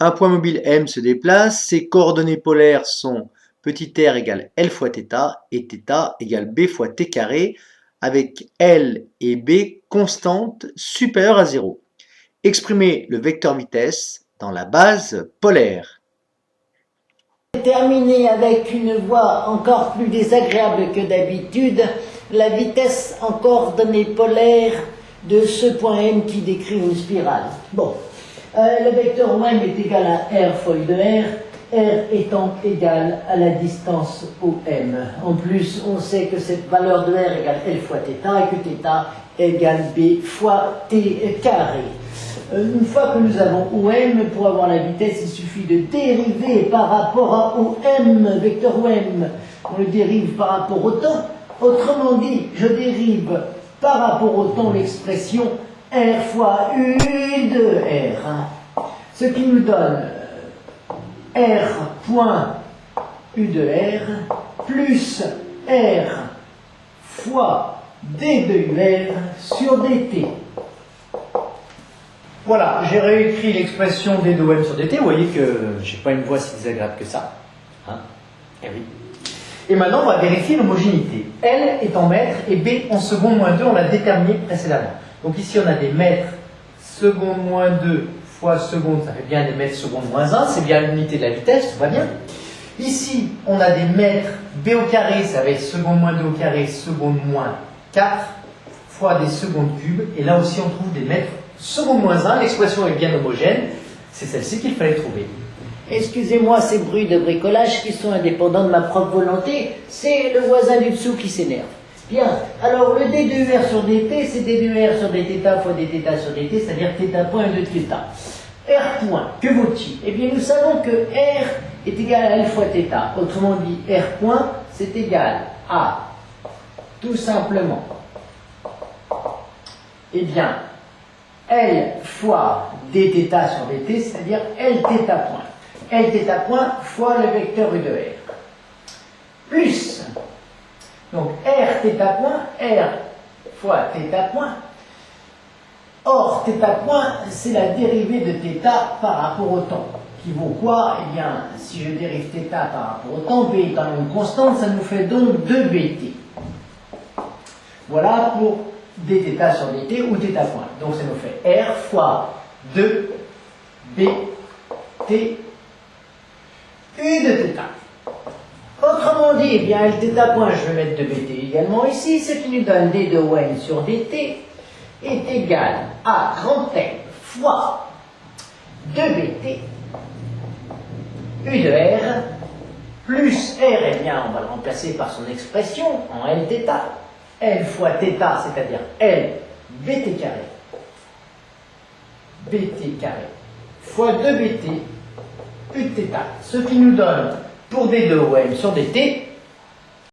un point mobile M se déplace, ses coordonnées polaires sont petit r égale L fois θ et θ égale B fois t carré, avec L et B constantes supérieures à 0. Exprimez le vecteur vitesse dans la base polaire. Terminer avec une voie encore plus désagréable que d'habitude, la vitesse en coordonnées polaires de ce point M qui décrit une spirale. Bon, le vecteur M est égal à R fois U de R étant égal à la distance OM. En plus, on sait que cette valeur de R égale L fois θ et que θ égale B fois T carré. Une fois que nous avons OM, pour avoir la vitesse, il suffit de dériver par rapport à OM, vecteur OM. On le dérive par rapport au temps. Autrement dit, je dérive par rapport au temps l'expression R fois U de R. Ce qui nous donne R point U de R plus R fois D de UR sur DT. Voilà, j'ai réécrit l'expression d de OM sur dt. Vous voyez que je n'ai pas une voie si désagréable que ça. Hein? Eh oui. Et maintenant, on va vérifier l'homogénéité. L est en mètres et B en seconde moins 2, on l'a déterminé précédemment. Donc ici, on a des mètres seconde moins 2 fois seconde, ça fait bien des mètres seconde moins 1, c'est bien l'unité de la vitesse, tout va bien. Ici, on a des mètres B au carré, ça va être seconde moins 2 au carré, seconde moins 4, fois des secondes cubes. Et là aussi, on trouve des mètres seconde moins 1, l'expression est bien homogène, c'est celle-ci qu'il fallait trouver. Excusez-moi ces bruits de bricolage qui sont indépendants de ma propre volonté, c'est le voisin du dessous qui s'énerve. Bien, alors le d de UR sur dt, c'est d de UR sur dθ fois dθ sur dt, c'est-à-dire θ point et 2 θ. R point, que vaut-il? Eh bien, nous savons que R est égal à L fois θ. Autrement dit, R point, c'est égal à, tout simplement, eh bien, L fois dθ sur dt, c'est-à-dire Lθ point. Lθ point fois le vecteur U de R. Plus, donc Rθ point, R fois θ point. Or, θ point, c'est la dérivée de θ par rapport au temps. Qui vaut quoi? Eh bien, si je dérive θ par rapport au temps, B étant une constante, ça nous fait donc 2bt. Voilà pour dθ sur dt ou θ point. Donc ça nous fait R fois 2bt U de θ. Autrement dit, eh bien, Lθ point, je vais mettre 2bt également ici, ce qui nous donne d de OM sur dt est égal à grand M fois 2bt U de R plus R, eh bien, on va le remplacer par son expression en Lθ. L fois θ, c'est-à-dire L bt carré fois 2bt U de θ, ce qui nous donne pour d de OM sur dt